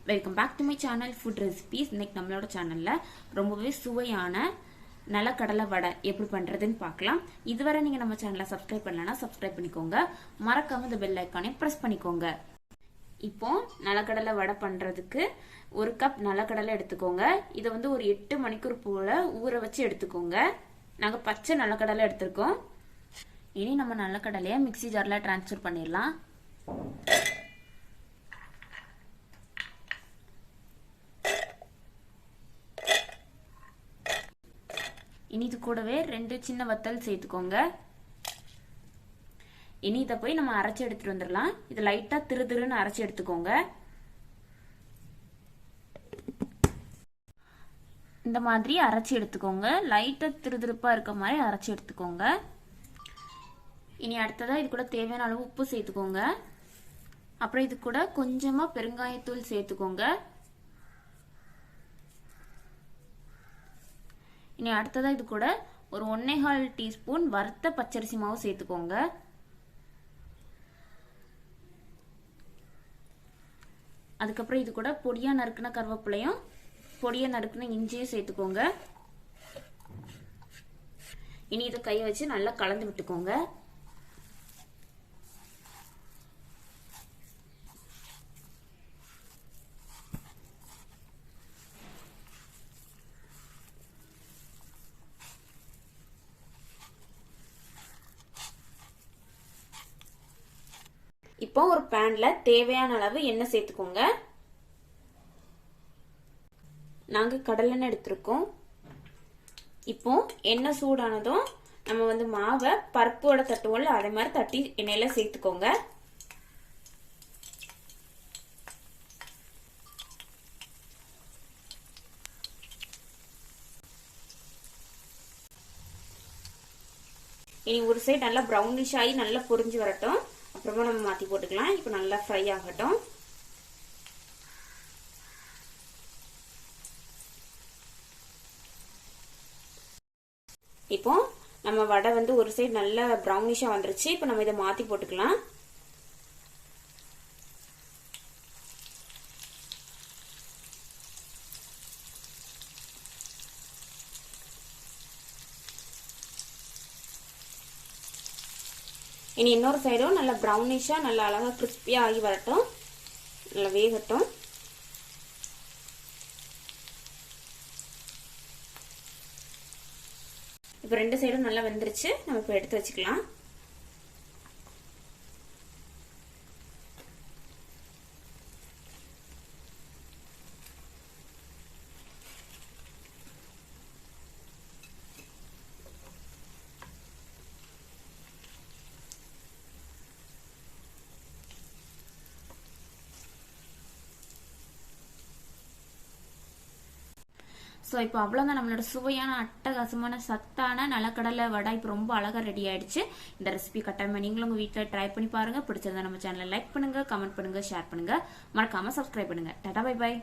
Welcome back to my channel food recipes. இன்னைக்கு நம்மளோட சேனல்ல ரொம்பவே சுவையான நிலக்கடலை வடை எப்படி பண்றதுன்னு பார்க்கலாம். இதுவரை நீங்க நம்ம சேனலை சப்ஸ்கிரைப் பண்ணலன்னா சப்ஸ்கிரைப் பண்ணிக்கோங்க. மறக்காம இந்த பெல் ஐக்கானை பிரஸ் பண்ணிக்கோங்க. இப்போ நிலக்கடலை வடை பண்றதுக்கு 1 கப் நிலக்கடலை எடுத்துக்கோங்க. இதை ஒரு 8 மணிக்கூர் போல ஊற வச்சு எடுத்துக்கோங்க. நாங்க பச்சை நிலக்கடலை எடுத்திருக்கோம். இனி நம்ம நிலக்கடலையை மிக்ஸி ஜார்ல டிரான்ஸ்ஃபர் பண்ணிடலாம். இனி இது கூடவே 2 சின்ன வத்தல் சேர்த்துக்கோங்க. இனி இதை போய் நம்ம அரைச்சி எடுத்துட்டு வந்துடலாம். இது லைட்டா திருன்னு அரைச்சி எடுத்துக்கோங்க. இந்த மாதிரி அரைச்சி எடுத்துக்கோங்க. லைட்டா திருப்பா இருக்க மாதிரி அரைச்சி எடுத்துக்கோங்க. இனி அடுத்ததா இது கூட தேவையான அளவு உப்பு சேர்த்துக்கோங்க. அப்புறம் இது கூட கொஞ்சமா பெருங்காயத்தூள் சேர்த்துக்கோங்க. இனி அடுத்ததா இது கூட ஒரு 1.25 டீஸ்பூன் வறுத்த பச்சரிசி மாவு சேர்த்துக்கோங்க. அதுக்கப்புறம் இது கூட பொடியா நறுக்குன கருவேப்பிலையும் பொடியா நறுக்குன இஞ்சியும் சேர்த்துக்கோங்க. இனி இதை கையை வச்சு நல்லா கலந்து விட்டுக்கோங்க. இப்போ ஒரு பேன்ல தேவையான அளவு எண்ணெய் சேர்த்துக்கோங்க. நாங்க கடலெண்ணெய் எடுத்திருக்கோம். இப்போ எண்ணெய் சூடானதும் நம்ம மாவை பருப்போட தட்டுவோம்ல அதே மாதிரி தட்டி எண்ணெயில சேர்த்துக்கோங்க. இனி ஒரு சைடு நல்லா ப்ரௌனிஷ் ஆகி நல்லா பொரிஞ்சு வரட்டும். அப்புறமா நம்ம மாத்தி போட்டுக்கலாம். இப்போ நல்லா ஃப்ரை ஆகட்டும். இப்போ நம்ம வடை ஒரு சைடு நல்லா ப்ரௌனிஷா வந்துருச்சு. இப்போ நம்ம இதை மாத்தி போட்டுக்கலாம். இனி இன்னொரு சைடும் நல்லா ப்ரௌனிஷா நல்லா அழகா கிறிஸ்பியா ஆகி வரட்டும். நல்லா வேகட்டும். இப்போ 2 சைடும் நல்லா வெந்துருச்சு. நம்ம இப்போ எடுத்து வச்சுக்கலாம். ஸோ இப்போ அவ்வளோதான், நம்மளோட சுவையான அட்டகாசமான சத்தான நிலக்கடலை வடை இப்போ ரொம்ப அழகாக ரெடி ஆயிடுச்சு. இந்த ரெசிபி கட்டாயமாக நீங்களும் உங்கள் வீட்டில் ட்ரை பண்ணி பாருங்க. பிடிச்சிருந்தா நம்ம சேனலை லைக் பண்ணுங்க, கமெண்ட் பண்ணுங்க, ஷேர் பண்ணுங்க, மறக்காம சப்ஸ்கிரைப் பண்ணுங்க. Tata, bye by.